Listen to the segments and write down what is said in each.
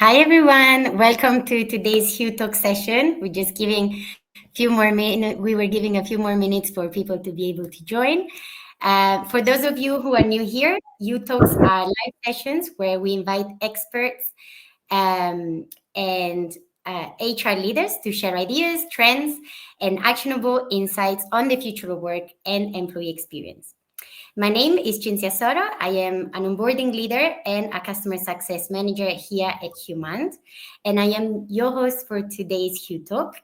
Hi everyone, welcome to today's Hugh Talk session. We're just giving few more minutes. We were giving a few more minutes for people to be able to join. For those of you who are new here, Hugh Talks are live sessions where we invite experts and HR leaders to share ideas, trends, and actionable insights on the future of work and employee experience. My name is Cinzia Soro. I am an onboarding leader and a customer success manager here at Humant, and I am your host for today's Hugh Talk.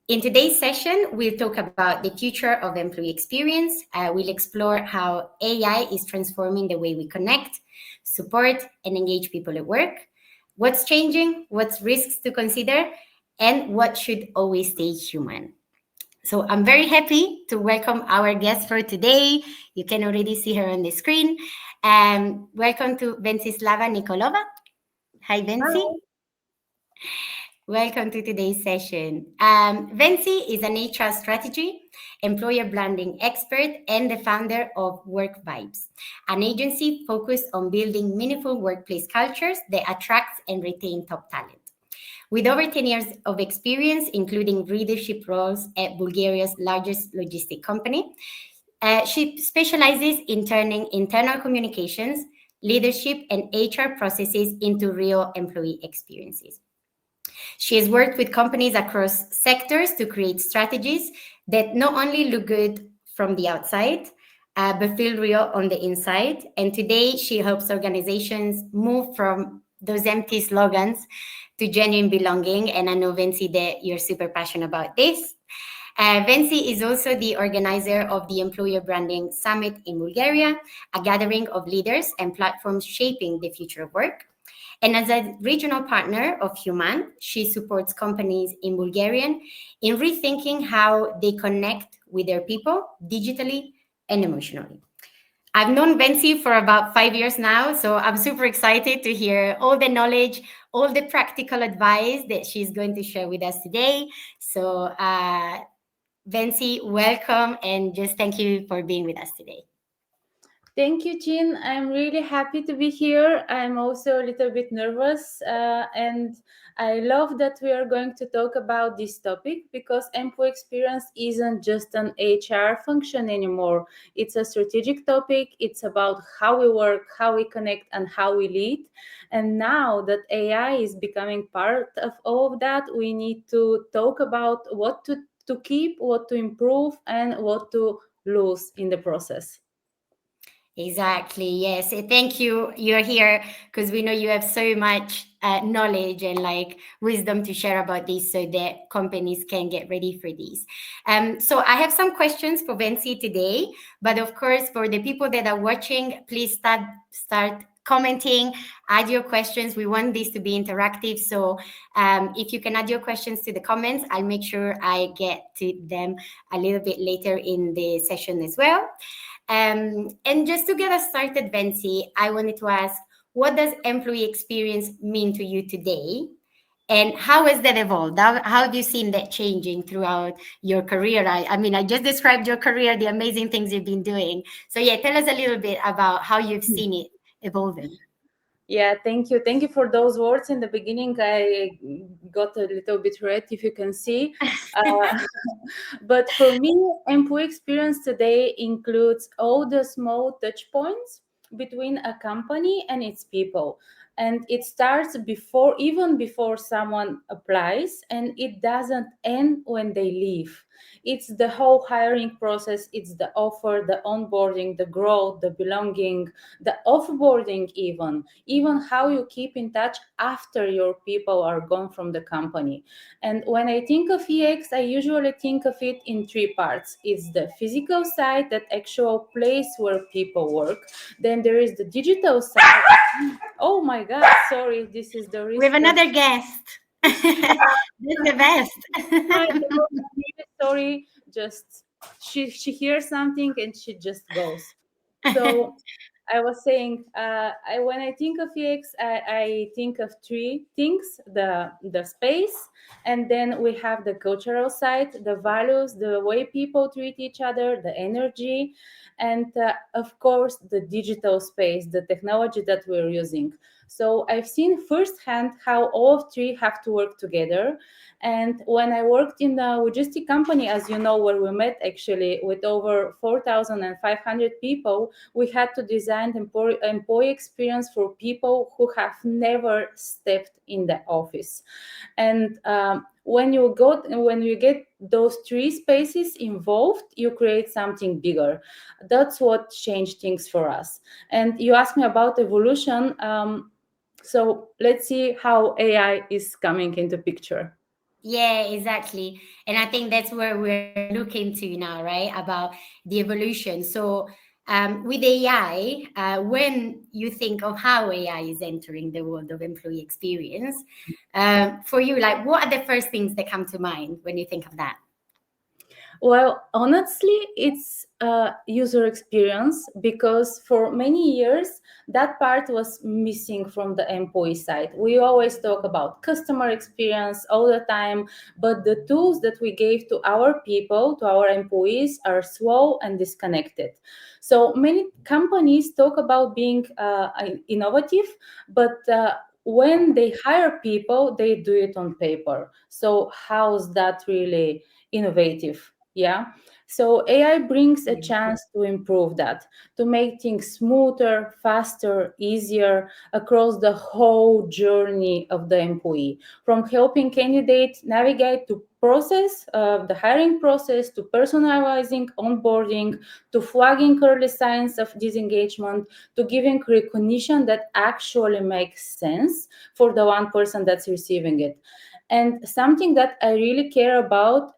In today's session, we'll talk about the future of employee experience. We'll explore how AI is transforming the way we connect, support, and engage people at work. What's changing, what's risks to consider, and what should always stay human. So I'm very happy to welcome our guest for today. You can already see her on the screen. Welcome to Ventsislava Nikolova. Hi, Vensi. Hi. Welcome to today's session. Vensi is an HR strategy, employer branding expert, and the founder of Work Vibes, an agency focused on building meaningful workplace cultures that attracts and retain top talent. With over 10 years of experience, including leadership roles at Bulgaria's largest logistic company, she specializes in turning internal communications, leadership, and HR processes into real employee experiences. She has worked with companies across sectors to create strategies that not only look good from the outside, but feel real on the inside. And today, she helps organizations move from those empty slogans to genuine belonging. And I know, Vensi, that you're super passionate about this. Vensi is also the organizer of the Employer Branding Summit in Bulgaria, a gathering of leaders and platforms shaping the future of work. And as a regional partner of Human, she supports companies in Bulgarian in rethinking how they connect with their people digitally and emotionally. I've known Vensi for about 5 years now, so I'm super excited to hear all the knowledge, all the practical advice that she's going to share with us today. So, Vensi, welcome, and just thank you for being with us today. Thank you, Jean. I'm really happy to be here. I'm also a little bit nervous, and I love that we are going to talk about this topic because employee experience isn't just an HR function anymore. It's a strategic topic. It's about how we work, how we connect, and how we lead. And now that AI is becoming part of all of that, we need to talk about what to keep, what to improve, and what to lose in the process. Exactly. Yes. Thank you. You're here because we know you have so much knowledge and like wisdom to share about this so that companies can get ready for these. So I have some questions for Vensi today, but of course, for the people that are watching, please start commenting, add your questions. We want this to be interactive. So if you can add your questions to the comments, I'll make sure I get to them a little bit later in the session as well. And just to get us started, Vensi, I wanted to ask, what does employee experience mean to you today? And how has that evolved? How have you seen that changing throughout your career? I mean, I just described your career, the amazing things you've been doing. So yeah, tell us a little bit about how you've seen it evolving. Yeah, thank you. Thank you for those words. In the beginning, I got a little bit red, if you can see. Uh, but for me, employee experience today includes all the small touch points between a company and its people. And it starts even before someone applies, and it doesn't end when they leave. It's the whole hiring process, it's the offer, the onboarding, the growth, the belonging, the offboarding, even how you keep in touch after your people are gone from the company. And when I think of EX, I usually think of it in three parts. It's the physical side, that actual place where people work. Then there is the digital side. Oh my God, sorry, this is the We have risk. another guest. That's the best. My dog, I'm really sorry. Just she hears something and she just goes. So I was saying, when I think of EX, I think of three things: the space, and then we have the cultural side, the values, the way people treat each other, the energy, and of course the digital space, the technology that we're using. So I've seen firsthand how all of three have to work together. And when I worked in the logistic company, as you know, where we met actually with over 4,500 people, we had to design the employee experience for people who have never stepped in the office. And when you get those three spaces involved, you create something bigger. That's what changed things for us. And you asked me about evolution. So let's see how AI is coming into picture. Yeah, exactly. And I think that's where we're looking to now, right? About the evolution. So, with AI, when you think of how AI is entering the world of employee experience, for you, like, what are the first things that come to mind when you think of that? Well, honestly, it's user experience, because for many years that part was missing from the employee side. We always talk about customer experience all the time, but the tools that we gave to our people, to our employees, are slow and disconnected. So many companies talk about being innovative, but when they hire people, they do it on paper. So how's that really innovative? Yeah. So AI brings a chance to improve that, to make things smoother, faster, easier across the whole journey of the employee, from helping candidates navigate to process the hiring process, to personalizing onboarding, to flagging early signs of disengagement, to giving recognition that actually makes sense for the one person that's receiving it. And something that I really care about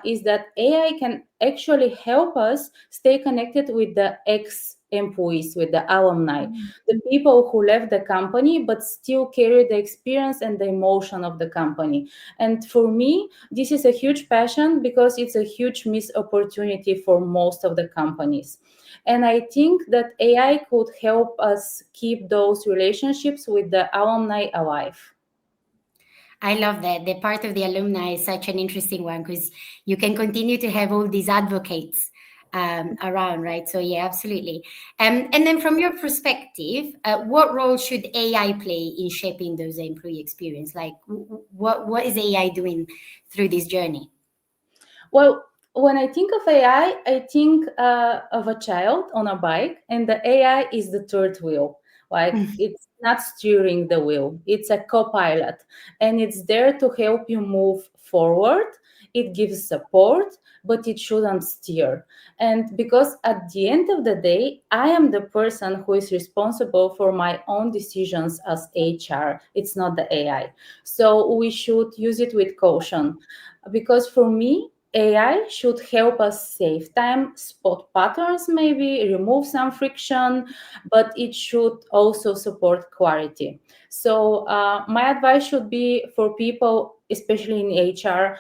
is that AI can actually help us stay connected with the ex employees, with the alumni, the people who left the company but still carry the experience and the emotion of the company. And for me, this is a huge passion, because it's a huge missed opportunity for most of the companies. And I think that AI could help us keep those relationships with the alumni alive. I love that. The part of the alumni is such an interesting one because you can continue to have all these advocates around, right? So, yeah, absolutely. And then, from your perspective, what role should AI play in shaping those employee experience? Like, what is AI doing through this journey? Well, when I think of AI, I think of a child on a bike, and the AI is the third wheel. Like, it's not steering the wheel, it's a co pilot, and it's there to help you move forward. It gives support, but it shouldn't steer. And because at the end of the day, I am the person who is responsible for my own decisions as HR, it's not the AI. So we should use it with caution, because for me, AI should help us save time, spot patterns, maybe remove some friction, but it should also support clarity. So, my advice should be for people, especially in HR,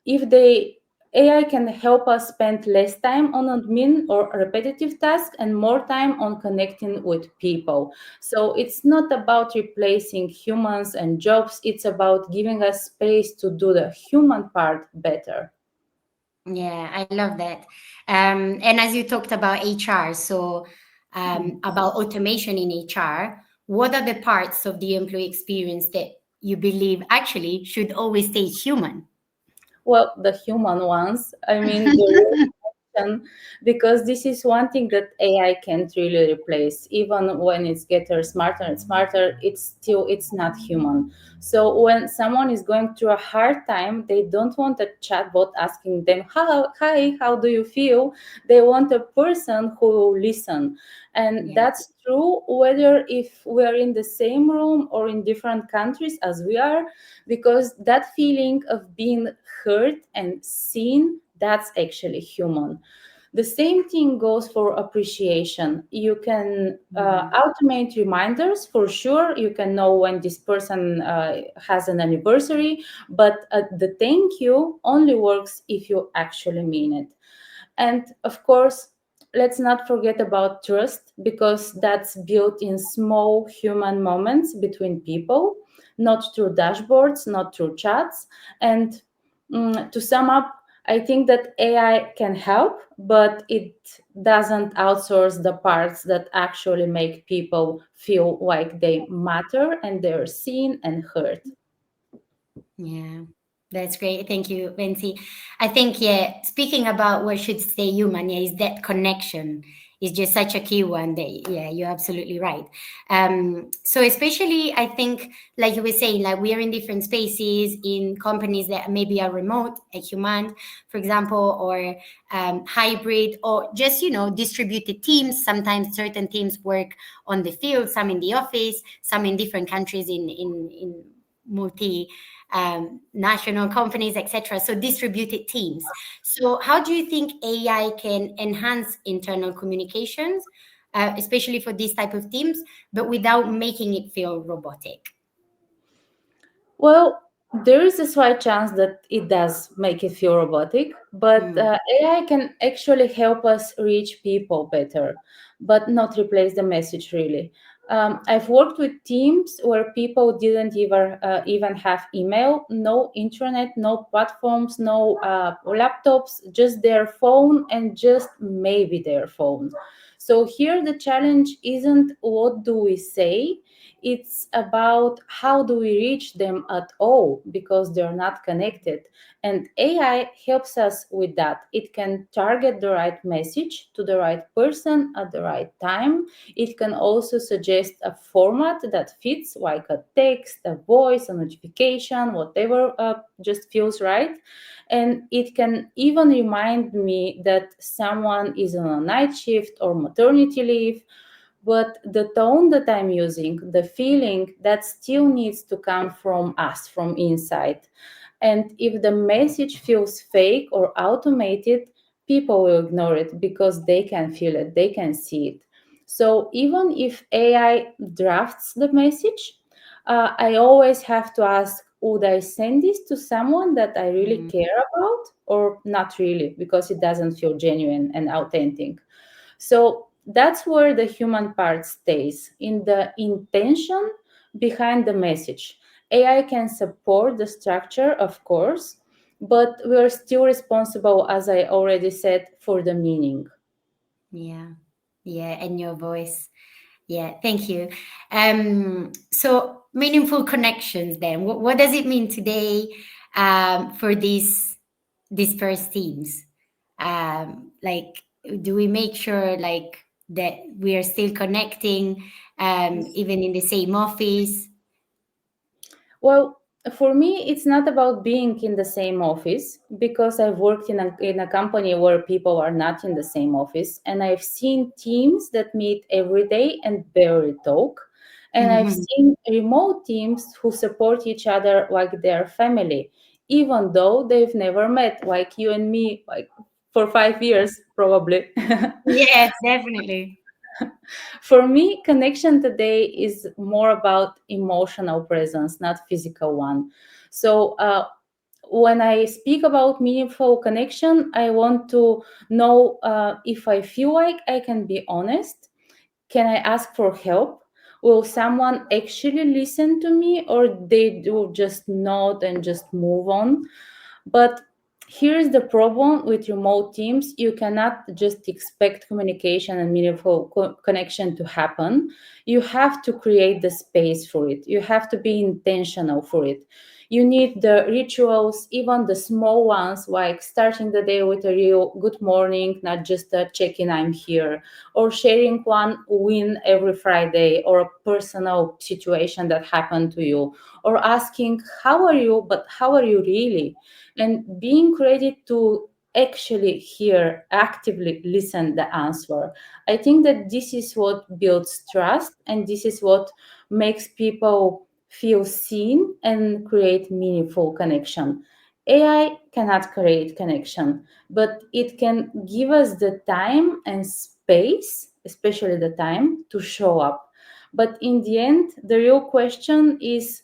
if they AI can help us spend less time on admin or repetitive tasks and more time on connecting with people. So it's not about replacing humans and jobs, it's about giving us space to do the human part better. Yeah, I love that. And as you talked about HR, so about automation in HR, what are the parts of the employee experience that you believe actually should always stay human? Well, the human ones, I mean, the reaction, because this is one thing that AI can't really replace. Even when it's getting smarter and smarter, it's not human. So when someone is going through a hard time, they don't want a chatbot asking them, hi, how do you feel? They want a person who will listen. And Yeah. that's true whether if we're in the same room or in different countries as we are, because that feeling of being heard and seen, that's actually human. The same thing goes for appreciation. You can automate reminders for sure. You can know when this person has an anniversary, but the thank you only works if you actually mean it. And of course, let's not forget about trust, because that's built in small human moments between people, not through dashboards, not through chats. And to sum up, I think that AI can help, but it doesn't outsource the parts that actually make people feel like they matter and they're seen and heard. Yeah, that's great. Thank you, Vinci. I think, yeah, speaking about what should stay human, yeah, is that connection is just such a key one that, yeah, you're absolutely right. So especially, I think, like you were saying, like we are in different spaces in companies that maybe are remote, like human, for example, or hybrid, or just, distributed teams. Sometimes certain teams work on the field, some in the office, some in different countries in multi national companies, etc. So distributed teams. So how do you think AI can enhance internal communications, especially for these type of teams, but without making it feel robotic? Well, there is a slight chance that it does make it feel robotic, but Mm, AI can actually help us reach people better, but not replace the message really. I've worked with teams where people didn't even have email, no internet, no platforms, no laptops, just their phone and just maybe their phone. So here the challenge isn't what do we say, it's about how do we reach them at all because they're not connected. And AI helps us with that. It can target the right message to the right person at the right time. It can also suggest a format that fits, like a text, a voice, a notification, whatever just feels right. And it can even remind me that someone is on a night shift or maternity leave, but the tone that I'm using, the feeling, that still needs to come from us, from inside. And if the message feels fake or automated, people will ignore it because they can feel it, they can see it. So even if AI drafts the message, I always have to ask, would I send this to someone that I really mm, care about or not really, because it doesn't feel genuine and authentic. So that's where the human part stays, in the intention behind the message. AI can support the structure, of course, but we are still responsible, as I already said, for the meaning. yeah, yeah, and your voice. Yeah, thank you. So meaningful connections. Then, what does it mean today for these first teams? Like, do we make sure like that we are still connecting, even in the same office? Well, for me, it's not about being in the same office because I've worked in a company where people are not in the same office. And I've seen teams that meet every day and barely talk. And I've Mhm. seen remote teams who support each other like their family, even though they've never met, like you and me, like for 5 years, probably. Yes, definitely. For me, connection today is more about emotional presence, not physical one. So, when I speak about meaningful connection, I want to know if I feel like I can be honest. Can I ask for help? Will someone actually listen to me, or they do just nod and just move on? But here's the problem with remote teams: you cannot just expect communication and meaningful connection to happen. You have to create the space for it, you have to be intentional for it. You need the rituals, even the small ones, like starting the day with a real good morning, not just a check in, I'm here, or sharing one win every Friday, or a personal situation that happened to you, or asking, how are you, but how are you really? And being ready to actually hear, actively listen the answer. I think that this is what builds trust, and this is what makes people feel seen and create meaningful connection. AI cannot create connection, but it can give us the time and space, especially the time to show up. But in the end, the real question is,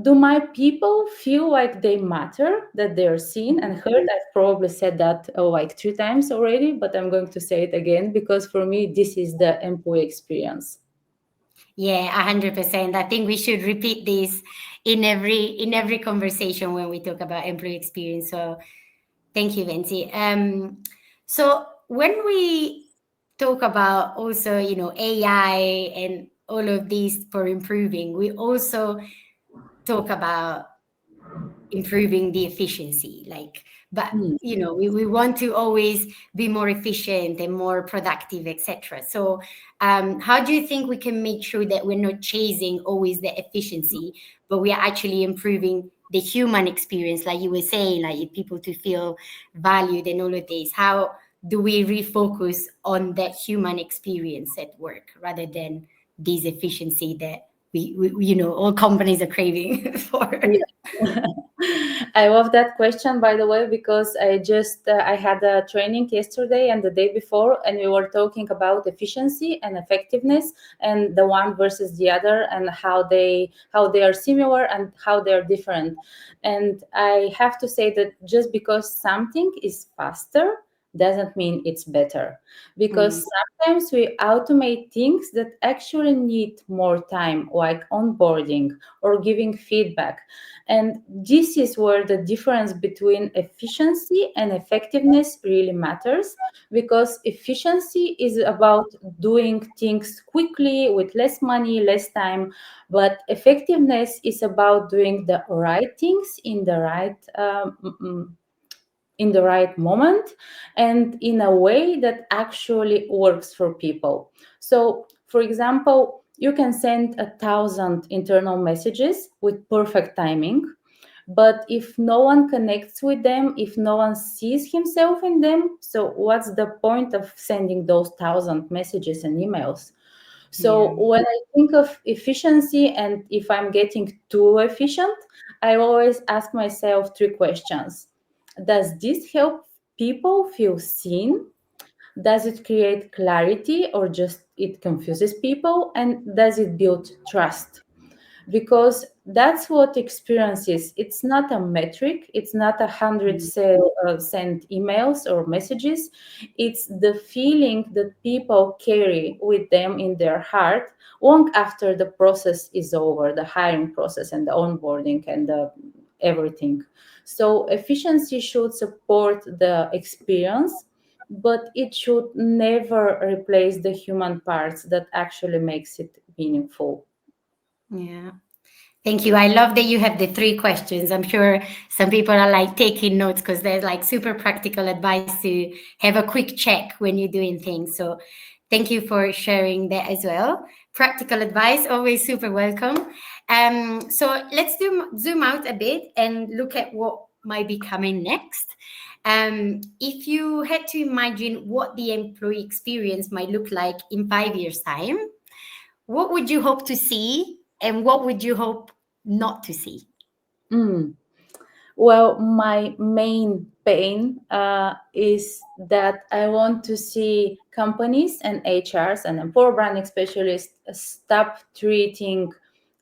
do my people feel like they matter, that they're seen and heard? I've probably said that like 3 times already, but I'm going to say it again because for me, this is the employee experience. Yeah, 100%. I think we should repeat this in every conversation when we talk about employee experience. So Thank you, Vinci. So when we talk about also, AI and all of these for improving, we also talk about improving the efficiency, like, but Mm. we want to always be more efficient and more productive, etc. So how do you think we can make sure that we're not chasing always the efficiency, but we are actually improving the human experience, like you were saying, like if people to feel valued and all of this? How do we refocus on that human experience at work rather than this efficiency that we all companies are craving for? Yeah. I love that question, by the way, because I had a training yesterday and the day before, and we were talking about efficiency and effectiveness, and the one versus the other, and how they are similar and how they are different. And I have to say that just because something is faster doesn't mean it's better, Mm, because sometimes we automate things that actually need more time, like onboarding or giving feedback. And this is where the difference between efficiency and effectiveness really matters, because efficiency is about doing things quickly with less money, less time, but effectiveness is about doing the right things in the right moment and in a way that actually works for people. So, for example, you can send 1,000 internal messages with perfect timing, but if no one connects with them, if no one sees himself in them, so what's the point of sending those 1,000 messages and emails? yeah. So when I think of efficiency and if I'm getting too efficient, I always ask myself three questions. Does this help people feel seen? Does it create clarity or just it confuses people? And does it build trust? Because that's what experience is. It's not a metric, it's not 100 Mm, sent emails or messages. It's the feeling that people carry with them in their heart long after the process is over, the hiring process and the onboarding and the everything. So efficiency should support the experience, but it should never replace the human parts that actually makes it meaningful. yeah. Thank you. I love that you have the three questions. I'm sure some people are like taking notes because there's like super practical advice to have a quick check when you're doing things. So thank you for sharing that as well. Practical advice, always super welcome. So let's zoom out a bit and look at what might be coming next. If you had to imagine what the employee experience might look like in 5 years' time, what would you hope to see and what would you hope not to see? Mm. Well, my main pain is that I want to see companies and HRs and employer branding specialists stop treating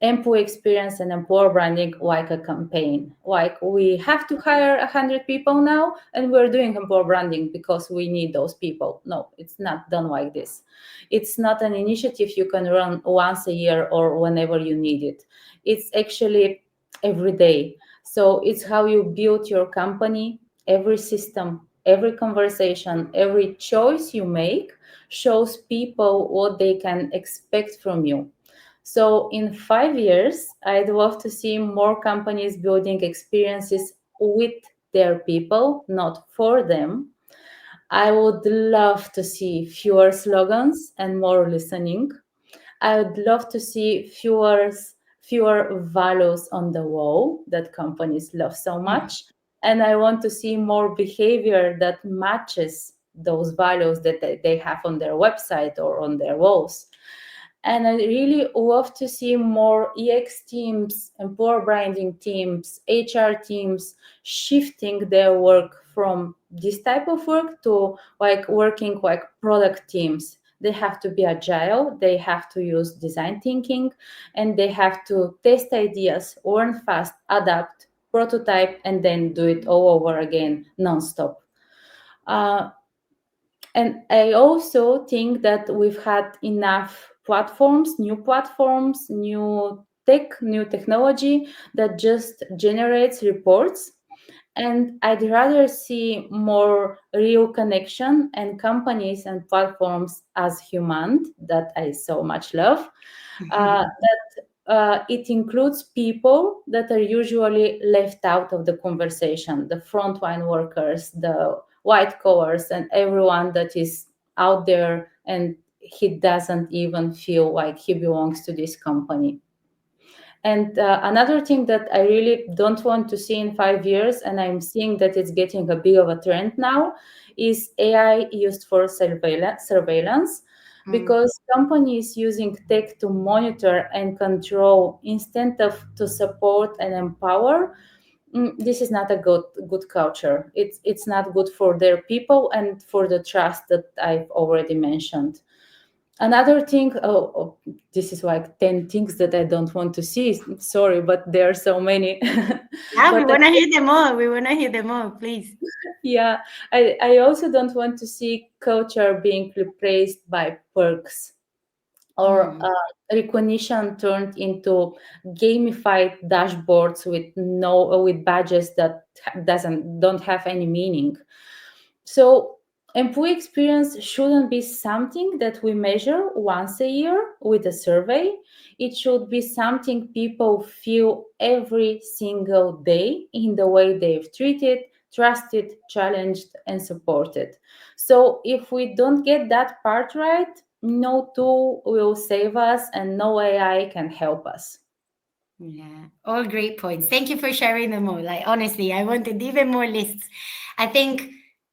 employee experience and employer branding like a campaign. Like we have to hire 100 people now and we're doing employer branding because we need those people. No, it's not done like this. It's not an initiative you can run once a year or whenever you need it. It's actually every day. So it's how you build your company. Every system, every conversation, every choice you make shows people what they can expect from you. So in 5 years, I'd love to see more companies building experiences with their people, not for them. I would love to see fewer slogans and more listening. I would love to see fewer values on the wall that companies love so much. And I want to see more behavior that matches those values that they have on their website or on their walls. And I really love to see more EX teams, employer branding teams, HR teams shifting their work from this type of work to like working like product teams. They have to be agile, they have to use design thinking, and they have to test ideas, learn fast, adapt, prototype, and then do it all over again nonstop. Uh, and I also think that we've had enough platforms, new technology that just generates reports And I'd rather see more real connection and companies and platforms as human that I so much love. It includes people that are usually left out of the conversation, the frontline workers, the white collars, and everyone that is out there and he doesn't even feel like he belongs to this company. And another thing that I really don't want to see in 5 years, and I'm seeing that it's getting a bit of a trend now, is AI used for surveillance, Mm, because companies using tech to monitor and control instead of to support and empower. This is not a good culture. It's not good for their people and for the trust that I've already mentioned. Another thing, this is like 10 things that I don't want to see. Sorry, but there are so many. yeah, we But want to hear them all. We want to hear them all, please. yeah, I also don't want to see culture being replaced by perks or Mm, recognition turned into gamified dashboards with no with badges that doesn't don't have any meaning. So, employee experience shouldn't be something that we measure once a year with a survey. It should be something people feel every single day in the way they've treated, trusted, challenged, and supported. So, if we don't get that part right, no tool will save us and no AI can help us. yeah, all great points. Thank you for sharing them all. Like, honestly, I wanted even more lists. I think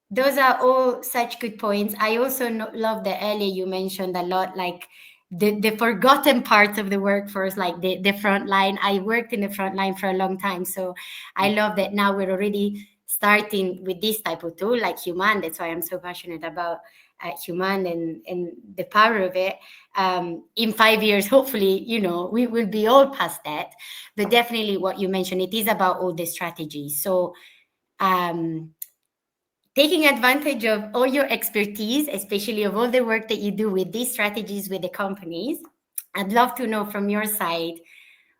those are all such good points. I also love that earlier you mentioned a lot, like the forgotten parts of the workforce, like the front line. I worked in the front line for a long time. So I love that now we're already starting with this type of tool like Human. That's why I'm so passionate about Human and the power of it. In 5 years, hopefully, we will be all past that. But definitely what you mentioned, it is about all the strategies. So um, taking advantage of all your expertise, especially of all the work that you do with these strategies with the companies, I'd love to know from your side,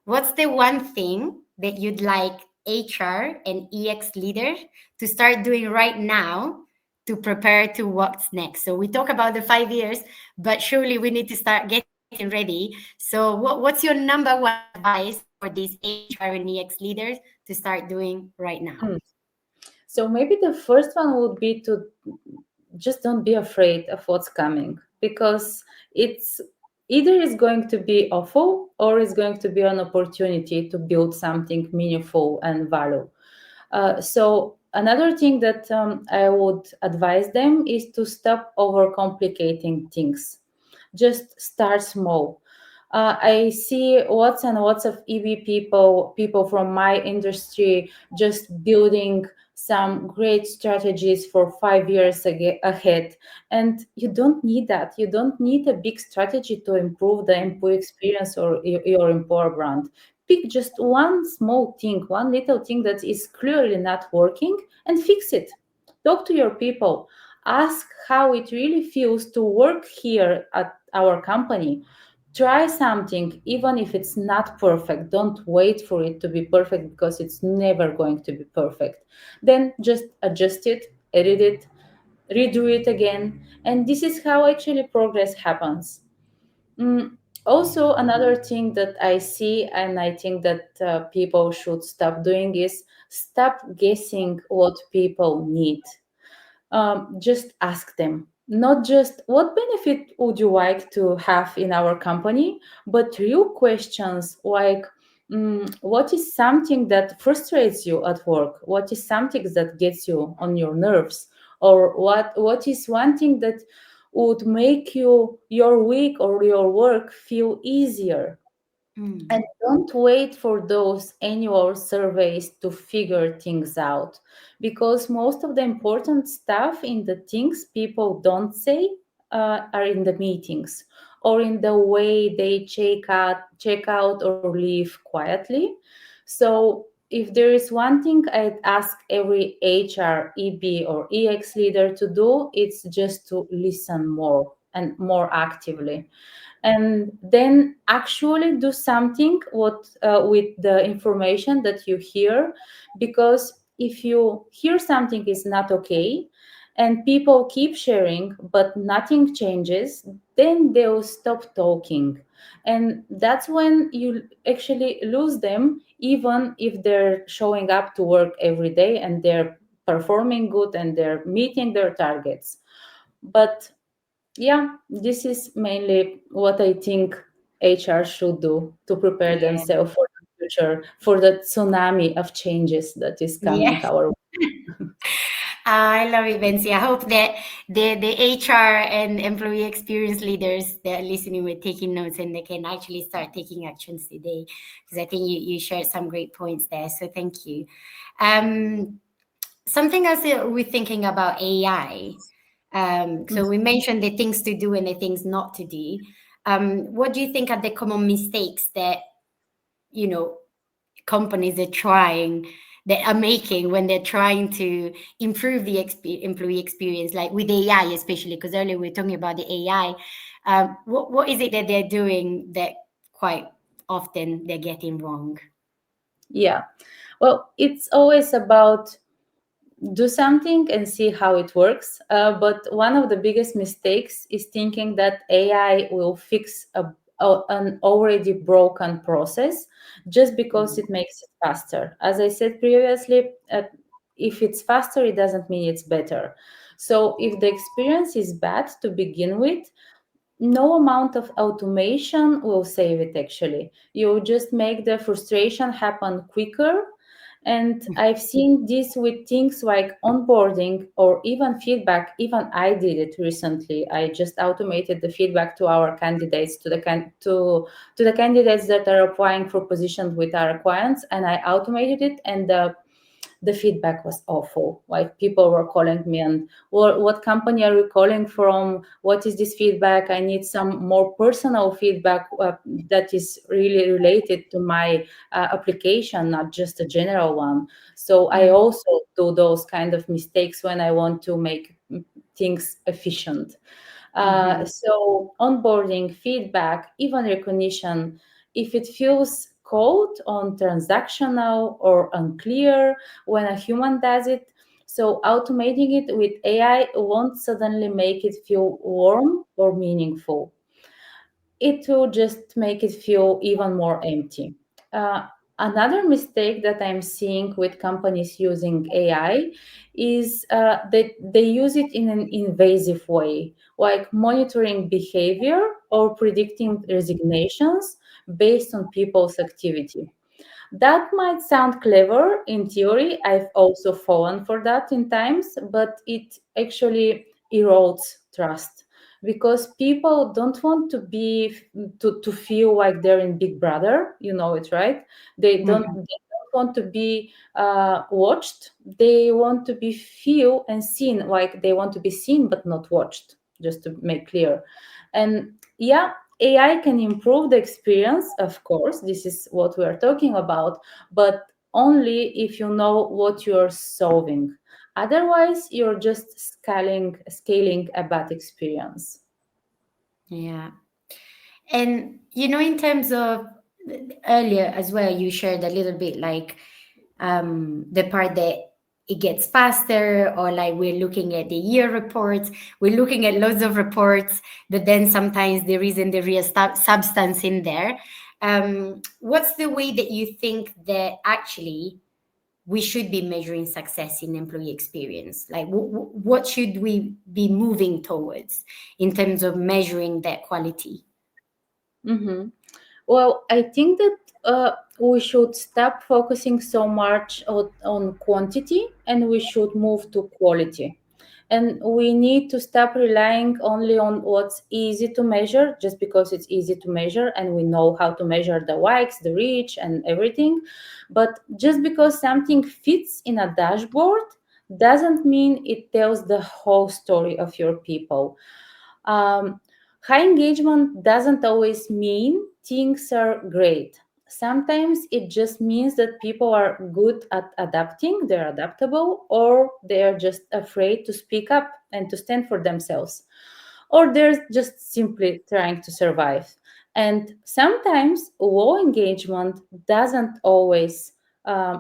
what's the one thing that you'd like HR and EX leaders to start doing right now to prepare to what's next? So we talk about the 5 years, but surely we need to start getting ready. So what's your number one advice for these HR and EX leaders to start doing right now? Hmm. So maybe the first one would be to just don't be afraid of what's coming, because it's either is going to be awful or it's going to be an opportunity to build something meaningful and value. So another thing that I would advise them is to stop overcomplicating things. Just start small. I see lots and lots of EV people from my industry just building some great strategies for 5 years ahead. And you don't need that. You don't need a big strategy to improve the employee experience or your employer brand. Pick just one small thing, one little thing that is clearly not working, and fix it. Talk to your people. Ask how it really feels to work here at our company. Try something, even if it's not perfect. Don't wait for it to be perfect, because it's never going to be perfect. Then just adjust it, edit it, redo it again. And this is how actually progress happens. Mm, Also, another thing that I see, and I think that people should stop doing, is stop guessing what people need. Just ask them. Not just what benefit would you like to have in our company, but real questions like, what is something that frustrates you at work? What is something that gets you on your nerves? Or what is one thing that would make your week or your work feel easier? And Mm, don't wait for those annual surveys to figure things out, because most of the important stuff in the things people don't say are in the meetings or in the way they check out or leave quietly. So if there is one thing I'd ask every HR, EB, or EX leader to do, it's just to listen more and more actively, and then actually do something with the information that you hear, because if you hear something is not okay and people keep sharing but nothing changes, then they'll stop talking. And that's when you actually lose them, even if they're showing up to work every day and they're performing good and they're meeting their targets. But yeah, this is mainly what I think HR should do to prepare Yeah. themselves for the future, for the tsunami of changes that is coming Yeah. our way. I love it, Bensi. I hope that the HR and employee experience leaders that are listening were taking notes and they can actually start taking actions today. Because I think you shared some great points there. So thank you. Um, Something else that we're thinking about AI. So we mentioned the things to do and the things not to do. What do you think are the common mistakes that, you know, companies are trying that are making when they're trying to improve the employee experience, like with AI especially, because earlier we were talking about the AI. What is it that they're doing that quite often they're getting wrong? Yeah. Well, it's always about do something and see how it works. But one of the biggest mistakes is thinking that AI will fix an already broken process just because Mm. it makes it faster. As I said previously, if it's faster, it doesn't mean it's better. So if the experience is bad to begin with, no amount of automation will save it. Actually, you just make the frustration happen quicker. And I've seen this with things like onboarding or even feedback. Even I did it recently. I just automated the feedback to our candidates, to the candidates that are applying for positions with our clients, and I automated it. And the feedback was awful. Like, people were calling me and, what company are you calling from? What is this feedback? I need some more personal feedback that is really related to my application, not just a general one. So I Mm. also do those kind of mistakes when I want to make things efficient. Mm-hmm. So onboarding, feedback, even recognition, if it feels cold on transactional or unclear when a human does it, so automating it with AI won't suddenly make it feel warm or meaningful. It will just make it feel even more empty. Uh, Another mistake that I'm seeing with companies using AI is that they use it in an invasive way, like monitoring behavior or predicting resignations based on people's activity. That might sound clever in theory. I've also fallen for that in times, but it actually erodes trust because people don't want to feel like they're in Big Brother. You know it, right? They don't want to be watched. They want to be feel and seen, like they want to be seen but not watched. Just to make clear, and yeah, AI can improve the experience, of course, this is what we are talking about, but only if you know what you're solving. Otherwise, you're just scaling a bad experience. Yeah. And in terms of earlier as well, you shared a little bit like the part that it gets faster, or like we're looking at the year reports, we're looking at loads of reports, but then sometimes there isn't the real substance in there. What's the way that you think that actually we should be measuring success in employee experience? Like, what should we be moving towards in terms of measuring that quality? Mm-hmm. Well, I think that we should stop focusing so much on quantity and we should move to quality. And we need to stop relying only on what's easy to measure just because it's easy to measure and we know how to measure the likes, the reach, and everything. But just because something fits in a dashboard doesn't mean it tells the whole story of your people. um, High engagement doesn't always mean things are great. Sometimes it just means that people are good at adapting, they're adaptable, or they're just afraid to speak up and to stand for themselves, or they're just simply trying to survive. And sometimes low engagement doesn't always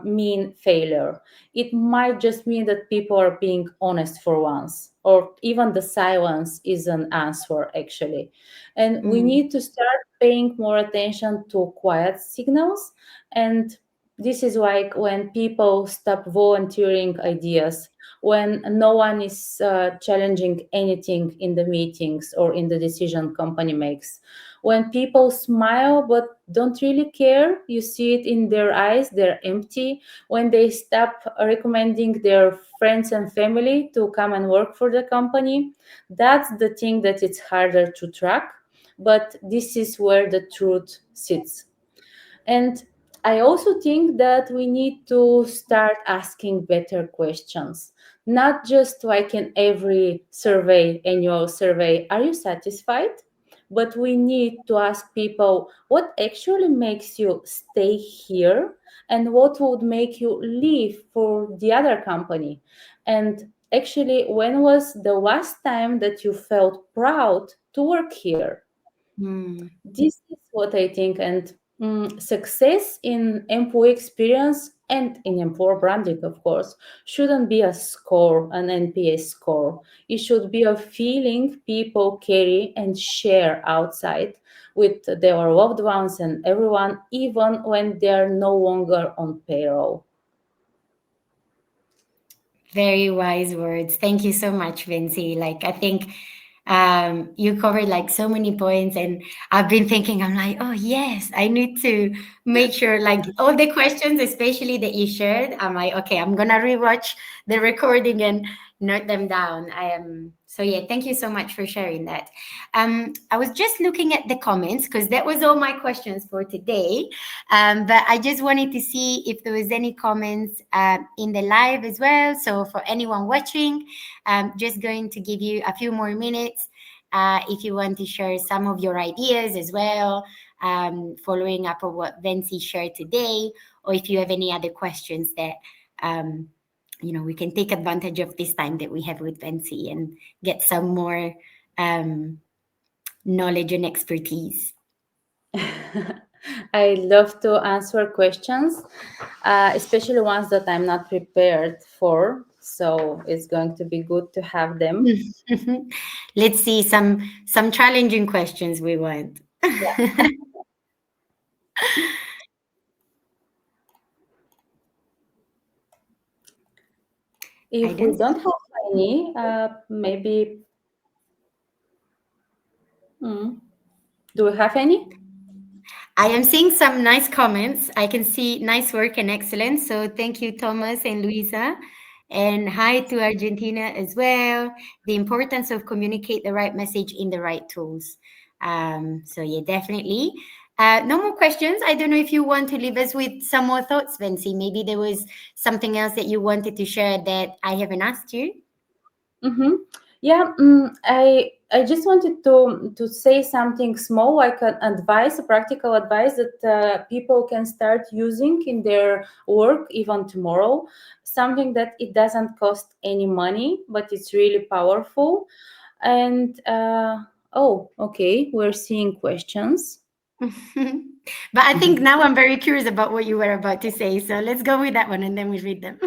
mean failure. It might just mean that people are being honest for once, or even the silence is an answer, actually. And we Mm. need to start paying more attention to quiet signals. And this is like when people stop volunteering ideas, when no one is challenging anything in the meetings or in the decision company makes, when people smile but don't really care, you see it in their eyes, they're empty. When they stop recommending their friends and family to come and work for the company, that's the thing that it's harder to track, but this is where the truth sits. And I also think that we need to start asking better questions, not just like in every survey, annual survey, are you satisfied? But we need to ask people what actually makes you stay here and what would make you leave for the other company. And actually, when was the last time that you felt proud to work here? Mm. This is what I think. And success in employee experience and in employer branding, of course, shouldn't be a score, an NPS score. It should be a feeling people carry and share outside with their loved ones and everyone, even when they are no longer on payroll. Very wise words. Thank you so much, Vinci. Like, I think you covered like so many points, and I've been thinking, I'm like, oh, yes, I need to make sure, like, all the questions, especially that you shared, I'm like, okay, I'm going to rewatch the recording and note them down. I am. So, yeah, thank you so much for sharing that. I was just looking at the comments because that was all my questions for today. But I just wanted to see if there was any comments in the live as well. So for anyone watching, just going to give you a few more minutes if you want to share some of your ideas as well, following up on what Vinci shared today, or if you have any other questions that um, we can take advantage of this time that we have with Vinci and get some more um, knowledge and expertise. I love to answer questions, especially ones that I'm not prepared for. So it's going to be good to have them. Let's see some challenging questions we want. I If we don't. don't have any, maybe, mm, do we have any? I am seeing some nice comments. I can see nice work and excellence. So thank you, Thomas and Luisa. And hi to Argentina as well. The importance of communicate the right message in the right tools. So yeah, definitely. No more questions. I don't know if you want to leave us with some more thoughts, Vinci. Maybe there was something else that you wanted to share that I haven't asked you. Mm-hmm. Yeah, I just wanted to say something small, like an advice, a practical advice that people can start using in their work even tomorrow. Something that it doesn't cost any money, but it's really powerful. And oh, okay, we're seeing questions. But I think now I'm very curious about what you were about to say. So let's go with that one and then we read them.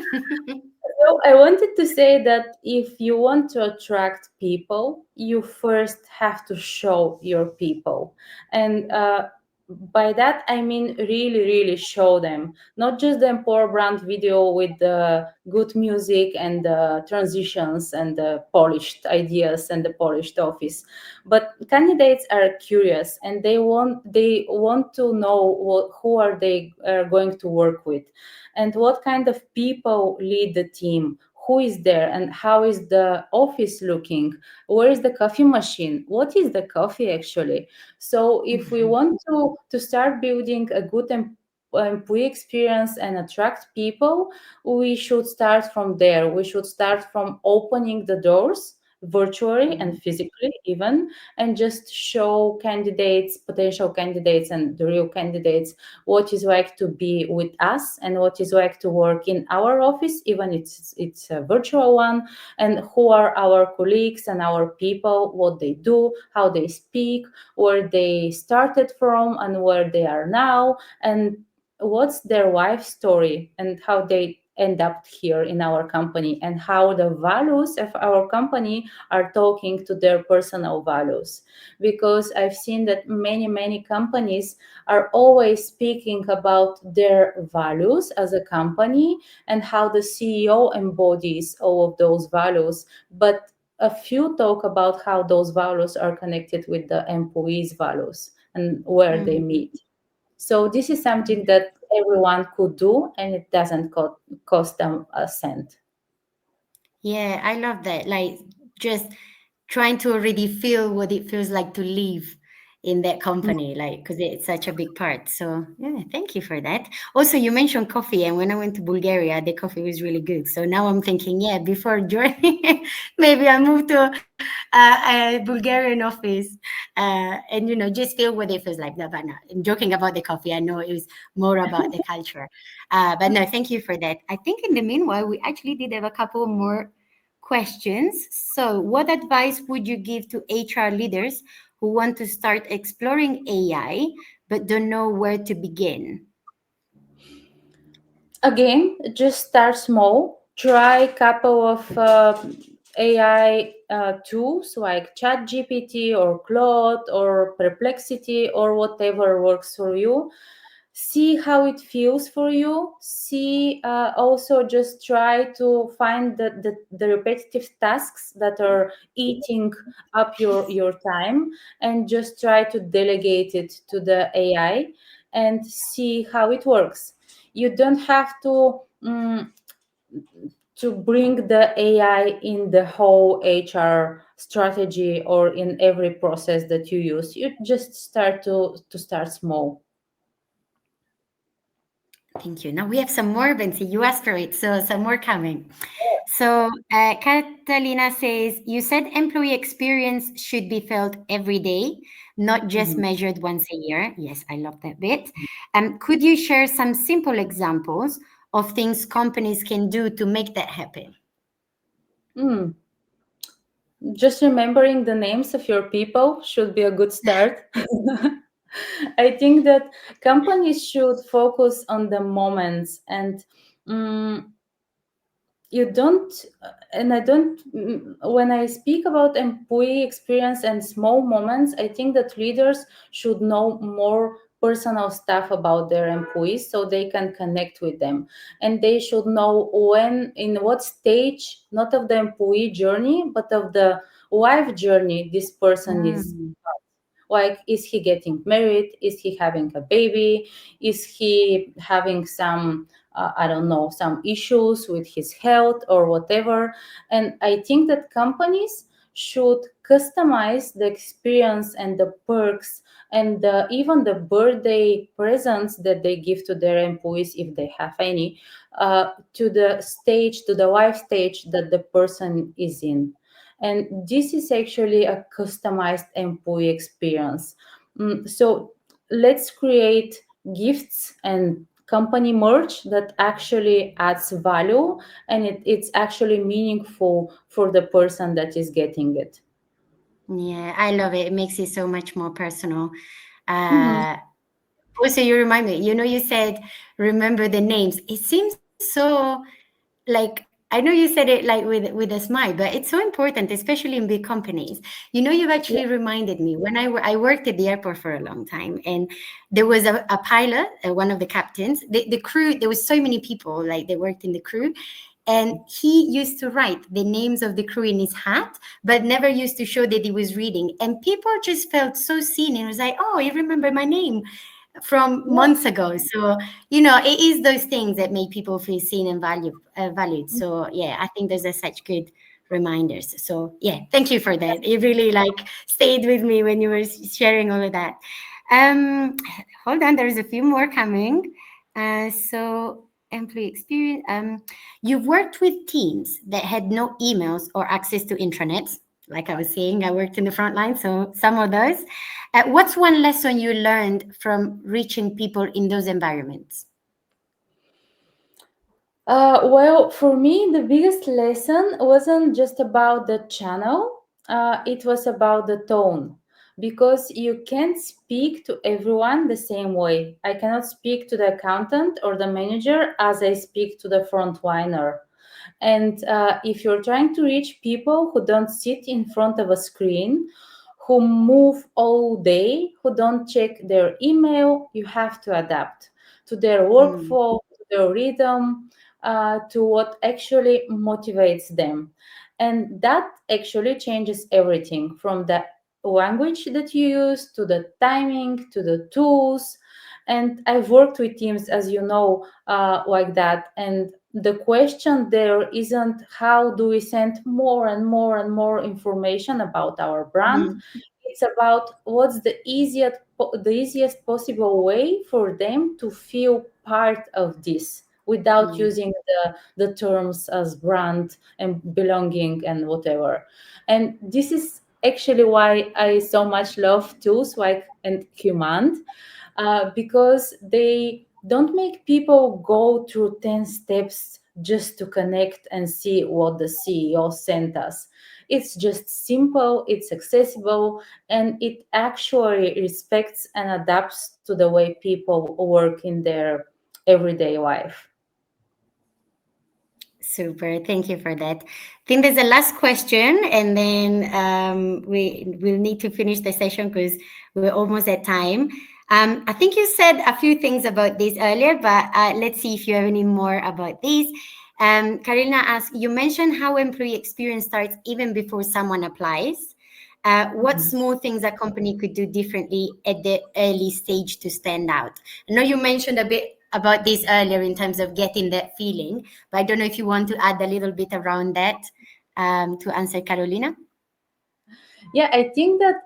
So I wanted to say that if you want to attract people, you first have to show your people. And by that, I mean really, really show them, not just the employer brand video with the good music and the transitions and the polished ideas and the polished office. But candidates are curious and they want to know who are they going to work with, and what kind of people lead the team, who is there, and how is the office looking, where is the coffee machine, what is the coffee actually. So if we want to start building a good employee experience and attract people, we should start from there. We should start from opening the doors virtually and physically even, and just show candidates, potential candidates and the real candidates, what is like to be with us and what is like to work in our office, even it's a virtual one, and who are our colleagues and our people, what they do, how they speak, where they started from and where they are now. And what's their life story and how they end up here in our company, and how the values of our company are talking to their personal values. Because I've seen that many companies are always speaking about their values as a company and how the CEO embodies all of those values, but a few talk about how those values are connected with the employees' values and where they Mhm. meet. So this is something that everyone could do, and it doesn't cost them a cent. Yeah, I love that. Like just trying to already feel what it feels like to live in that company, like because it's such a big part. So yeah, thank you for that. Also, you mentioned coffee, and when I went to Bulgaria, the coffee was really good. So now I'm thinking, yeah, before joining, maybe I move to a Bulgarian office, and just feel what it feels like. No, but no, I'm joking about the coffee. I know it was more about the culture, but no, thank you for that. I think in the meanwhile, we actually did have a couple more questions. So, what advice would you give to HR leaders who want to start exploring AI but don't know where to begin? Again, just start small. Try a couple of AI tools like ChatGPT or Claude or Perplexity or whatever works for you. See how it feels for you. See, also just try to find the repetitive tasks that are eating up your time, and just try to delegate it to the AI and see how it works. You don't have to bring the AI in the whole HR strategy or in every process that you use. You just start small. Thank you. Now we have some more, Vinci. You asked for it, so some more coming. So, Catalina says, you said employee experience should be felt every day, not just Mhm. measured once a year. Yes, I love that bit. Could you share some simple examples of things companies can do to make that happen? Mm. Just remembering the names of your people should be a good start. I think that companies should focus on the moments, and mm, you don't and I don't when I speak about employee experience and small moments, I think that leaders should know more personal stuff about their employees so they can connect with them, and they should know when, in what stage, not of the employee journey but of the life journey, this person is. Mm, Like, is he getting married? Is he having a baby? Is he having some, I don't know, some issues with his health or whatever? And I think that companies should customize the experience and the perks and even the birthday presents that they give to their employees, if they have any, to the stage, to the life stage that the person is in. And this is actually a customized employee experience. So let's create gifts and company merch that actually adds value, and it's actually meaningful for the person that is getting it. yeah, I love it. It makes it so much more personal. Mhm. Uh, Also, you remind me, you said remember the names. It seems so like I know you said it like with a smile, but it's so important, especially in big companies. You've Yeah. actually reminded me when I worked at the airport for a long time, and there was a pilot, one of the captains. The crew, there was so many people like they worked in the crew, and he used to write the names of the crew in his hat, but never used to show that he was reading. And people just felt so seen. It was like, oh, you remember my name from months ago. So, it is those things that make people feel seen and valued. So, yeah, I think those are such good reminders. So, yeah, thank you for that. It really like stayed with me when you were sharing all of that. Um, Hold on, there's a few more coming. So, employee experience. You've worked with teams that had no emails or access to intranets. Like I was saying, I worked in the front line, so some of those. What's one lesson you learned from reaching people in those environments? Well, for me, the biggest lesson wasn't just about the channel, it was about the tone. because you can't speak to everyone the same way. I cannot speak to the accountant or the manager as I speak to the frontliner. And if you're trying to reach people who don't sit in front of a screen, who move all day, who don't check their email, you have to adapt to their Mm, workflow, to their rhythm, to what actually motivates them. And that actually changes everything from the language that you use to the timing to the tools. And I've worked with teams, as you know, like that. And the question there isn't how do we send more and more and more information about our brand. mm, It's about what's the easiest possible way for them to feel part of this without mm. using the terms as brand and belonging and whatever. And this is actually why I so much love tools like and Command, because they don't make people go through 10 steps just to connect and see what the CEO sent us. It's just simple, it's accessible, and it actually respects and adapts to the way people work in their everyday life. Super. Thank you for that. I think there's a last question, and then we will need to finish the session because we're almost at time. I think you said a few things about this earlier, but let's see if you have any more about this. Karina asked, you mentioned how employee experience starts even before someone applies. What Mhm. small things a company could do differently at the early stage to stand out? I know you mentioned a bit about this earlier in terms of getting that feeling, but I don't know if you want to add a little bit around that to answer Carolina. Yeah, I think that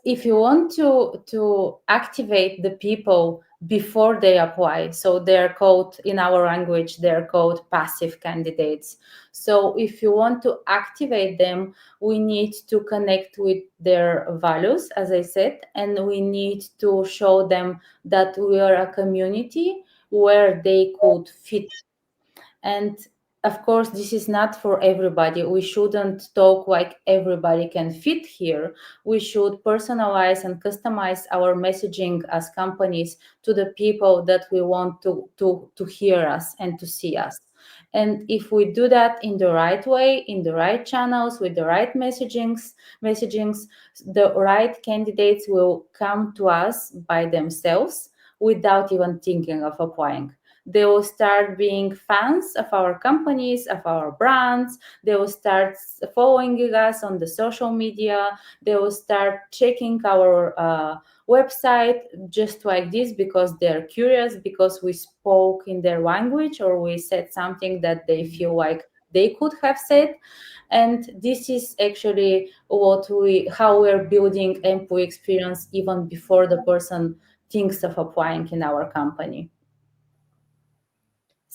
if you want to activate the people before they apply, so they're called in our language, they're called passive candidates. So if you want to activate them, we need to connect with their values, as I said, and we need to show them that we are a community where they could fit. And of course, this is not for everybody. We shouldn't talk like everybody can fit here. We should personalize and customize our messaging as companies to the people that we want to hear us and to see us. And if we do that in the right way, in the right channels, with the right messagings, the right candidates will come to us by themselves without even thinking of applying. They will start being fans of our companies, of our brands. They will start following us on the social media. They will start checking our website just like this because they're curious, because we spoke in their language or we said something that they feel like they could have said. And this is actually how we're building employee experience even before the person thinks of applying in our company.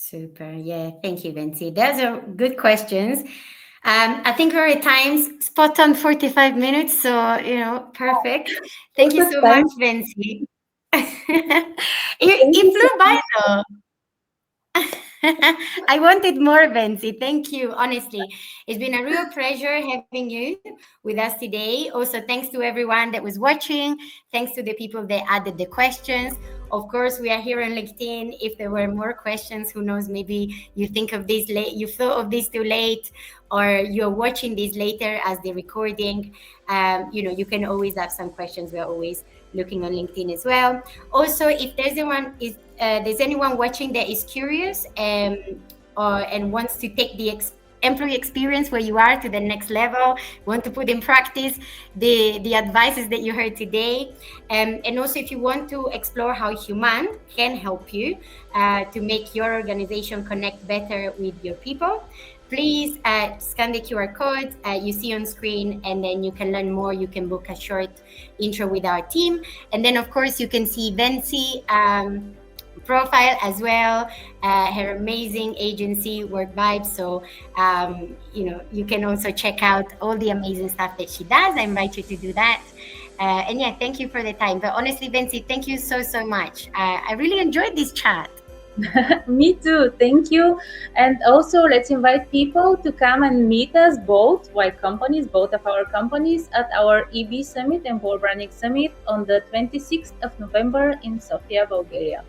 Super. Yeah. Thank you, Vinci. Those are good questions. I think we're at times spot on 45 minutes. So, perfect. Thank you Perfect so much, time. Vinci. Thank it you so flew by much. though. I wanted more, Benzi. Thank you. Honestly, it's been a real pleasure having you with us today. Also, thanks to everyone that was watching. Thanks to the people that added the questions. Of course, we are here on LinkedIn. If there were more questions, who knows? Maybe you think of this late, you thought of this too late, or you're watching this later as the recording. You can always have some questions. We're always looking on LinkedIn as well. Also, if there's anyone watching that is curious and wants to take the employee experience where you are to the next level, want to put in practice the advices that you heard today, and also if you want to explore how Human can help you to make your organization connect better with your people, please scan the QR code you see on screen, and then you can learn more. You can book a short intro with our team, and then of course you can see Venci profile as well, her amazing agency Work Vibes. So you can also check out all the amazing stuff that she does. I invite you to do that. And yeah, thank you for the time. But honestly, Venci, thank you so much. I really enjoyed this chat. Me too. Thank you. And also, let's invite people to come and meet us, both white companies, both of our companies, at our EB Summit and World Branding Summit on the 26th of November in Sofia, Bulgaria.